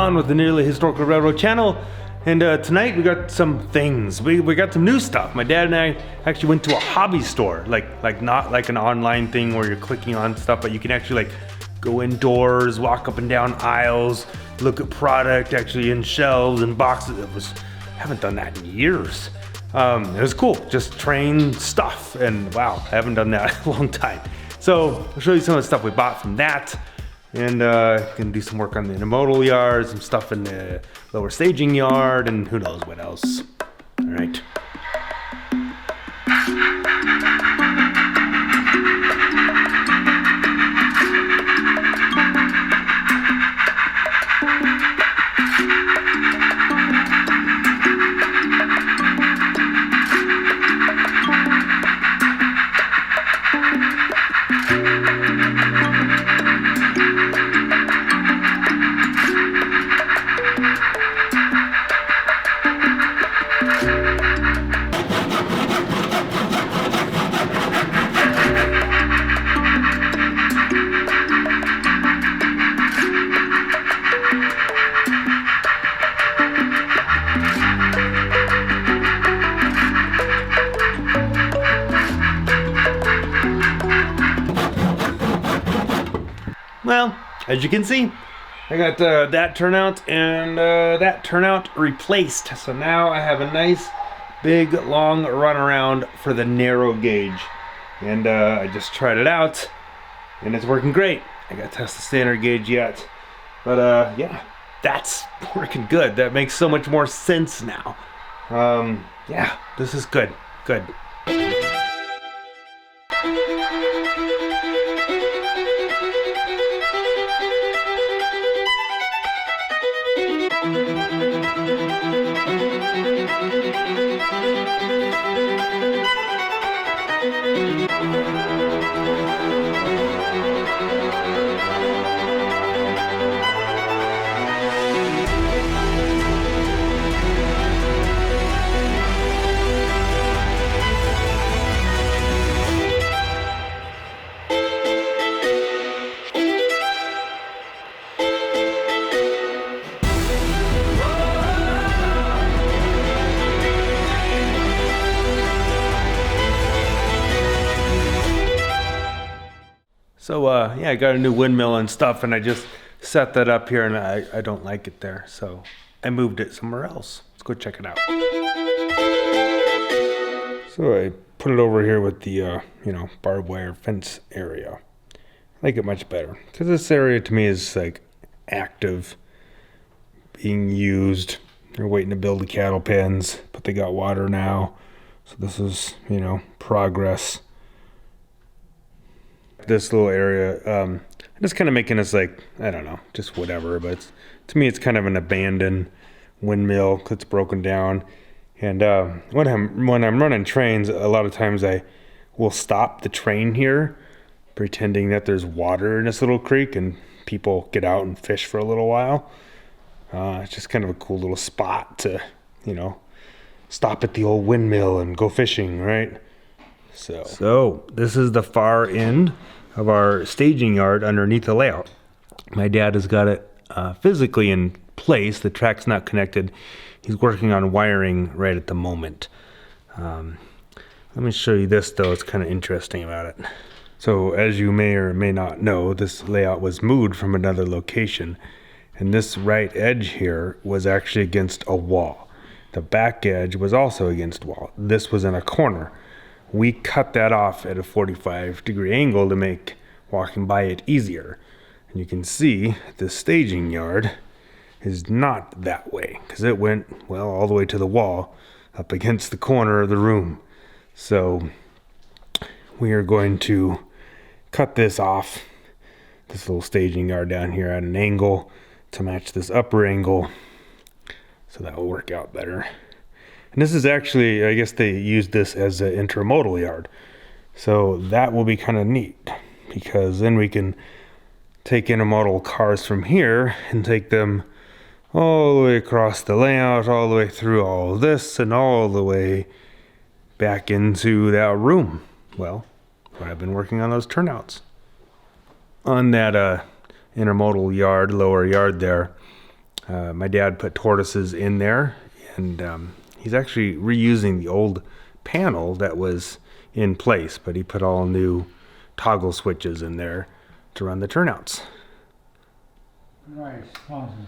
Don with the Nearly Historical Railroad channel, and tonight we got some things. We got some new stuff. My dad and I actually went to a hobby store, like not like an online thing where you're clicking on stuff, but you can actually like go indoors, walk up and down aisles, look at product actually in shelves and boxes. Haven't done that in years. It was cool, just train stuff, and wow, I haven't done that in a long time. So I'll show you some of the stuff we bought from that, and gonna do some work on the intermodal yard, some stuff in the lower staging yard, and who knows what else. All right. Well, as you can see, I got that turnout and that turnout replaced. So now I have a nice, big, long runaround for the narrow gauge. And I just tried it out, and it's working great. I got to test the standard gauge yet. But yeah, that's working good. That makes so much more sense now. Yeah, this is good. Good. So yeah, I got a new windmill and stuff, and I just set that up here, and I don't like it there, so I moved it somewhere else. Let's go check it out. So I put it over here with the you know, barbed wire fence area. I like it much better because this area to me is like active, being used. They're waiting to build the cattle pens, but they got water now, so this is, you know, progress. This little area, I'm just kind of making this like, I don't know, just whatever, but to me it's kind of an abandoned windmill that's broken down. And when I'm running trains, a lot of times I will stop the train here, pretending that there's water in this little creek, and people get out and fish for a little while. It's just kind of a cool little spot to, you know, stop at the old windmill and go fishing, right? So this is the far end of our staging yard underneath the layout. My dad has got it physically in place. The track's not connected. He's working on wiring right at the moment. Let me show you this though. It's kind of interesting about it. So as you may or may not know, this layout was moved from another location, and this right edge here was actually against a wall. The back edge was also against a wall. This was in a corner. We cut that off at a 45-degree angle to make walking by it easier. And you can see the staging yard is not that way, because it went, well, all the way to the wall up against the corner of the room. So we are going to cut this off, this little staging yard down here at an angle to match this upper angle, so that will work out better. And this is actually, I guess they used this as an intermodal yard. So that will be kind of neat, because then we can take intermodal cars from here and take them all the way across the layout, all the way through all of this, and all the way back into that room. Well, I've been working on those turnouts. On that intermodal yard, lower yard there, My dad put tortoises in there, and he's actually reusing the old panel that was in place, but he put all new toggle switches in there to run the turnouts. Nice, awesome.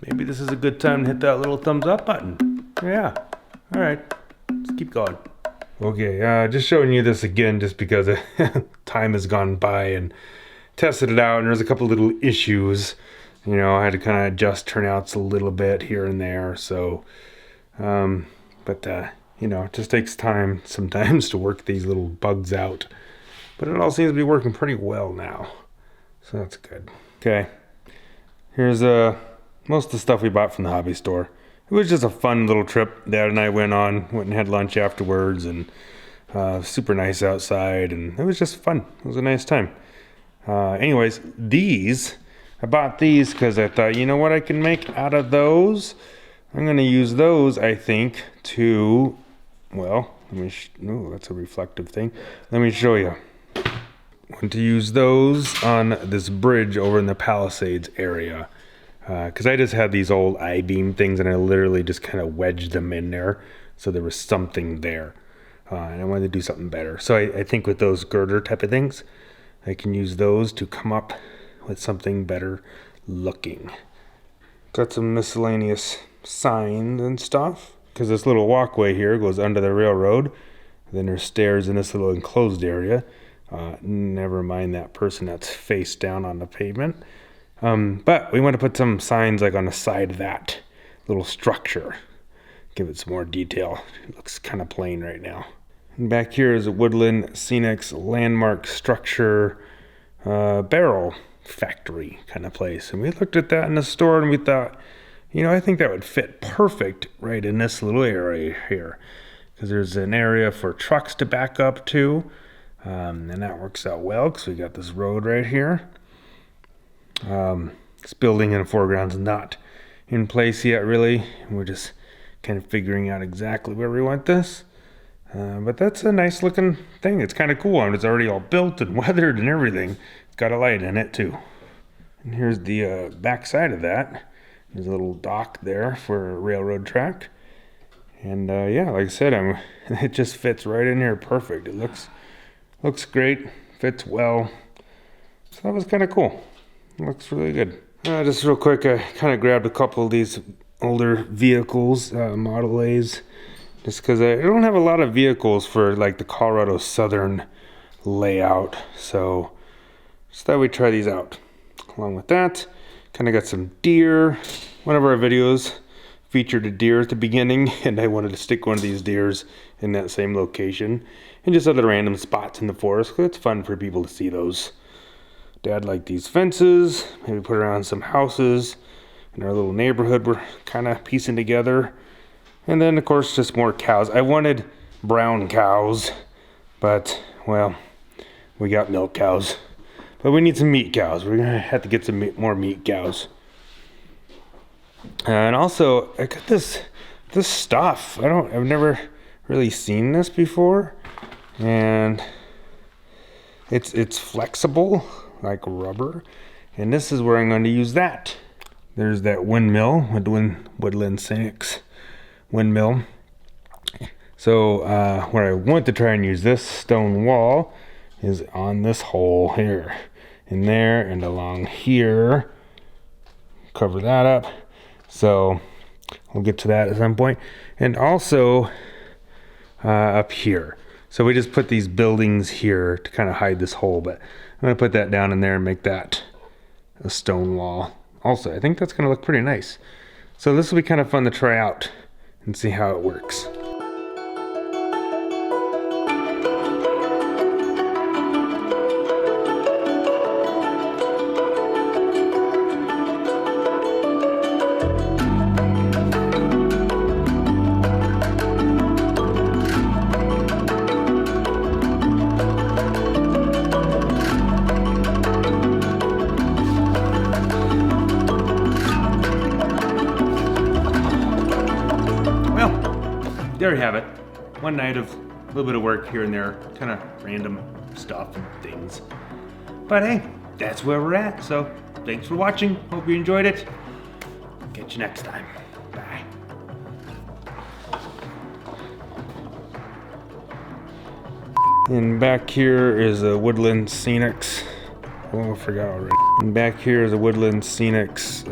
Maybe this is a good time to hit that little thumbs up button. Yeah. All right. Let's keep going. Okay, just showing you this again just because time has gone by and tested it out, and there's a couple little issues. You know, I had to kind of adjust turnouts a little bit here and there. So, you know, it just takes time sometimes to work these little bugs out. But it all seems to be working pretty well now. So that's good. Okay. Here's most of the stuff we bought from the hobby store. It was just a fun little trip Dad and I went and had lunch afterwards, and super nice outside, and it was just fun. It was a nice time. Anyways, I bought these because I thought, you know what I can make out of those? I'm going to use those, I think, to, well, that's a reflective thing. Let me show you. I want to use those on this bridge over in the Palisades area. Because I just had these old I-beam things, and I literally just kind of wedged them in there so there was something there. And I wanted to do something better. So I think with those girder type of things, I can use those to come up with something better looking. Got some miscellaneous signs and stuff, because this little walkway here goes under the railroad. Then there's stairs in this little enclosed area. Never mind that person that's face down on the pavement. But we want to put some signs like on the side of that little structure. Give it some more detail. It looks kind of plain right now. And back here is a Woodland Scenics landmark structure barrel factory kind of place. And we looked at that in the store and we thought, you know, I think that would fit perfect right in this little area here. Because there's an area for trucks to back up to. And that works out well because we got this road right here. This building in the foreground's not in place yet, really. We're just kind of figuring out exactly where we want this. But that's a nice looking thing. It's kind of cool. And it's already all built and weathered and everything. It's got a light in it too. And here's the back side of that. There's a little dock there for a railroad track. And yeah, like I said, it just fits right in here perfect. It looks great, fits well. So that was kind of cool. Looks really good. Just real quick, I kind of grabbed a couple of these older vehicles, Model A's, just because I don't have a lot of vehicles for like the Colorado Southern layout. So just thought we'd try these out. Along with that, kind of got some deer. One of our videos featured a deer at the beginning, and I wanted to stick one of these deers in that same location and just other random spots in the forest, because it's fun for people to see those. Dad liked these fences, maybe put around some houses in our little neighborhood we're kind of piecing together. And then, of course, just more cows. I wanted brown cows, but, well, we got milk cows. But we need some meat cows. We're going to have to get some more meat cows. And also, I got this stuff. I've never really seen this before. And it's flexible, like rubber, and this is where I'm going to use that. There's that windmill, Woodland Scenics windmill. So where I want to try and use this stone wall is on this hole here, in there and along here. Cover that up. So we'll get to that at some point. And also up here. So we just put these buildings here to kind of hide this hole, but I'm going to put that down in there and make that a stone wall. Also, I think that's going to look pretty nice. So this will be kind of fun to try out and see how it works. There you have it. One night of a little bit of work here and there, kind of random stuff and things. But hey, that's where we're at. So thanks for watching. Hope you enjoyed it. Catch you next time. Bye. And back here is a Woodland Scenics. Oh, I forgot already. And back here is a Woodland Scenics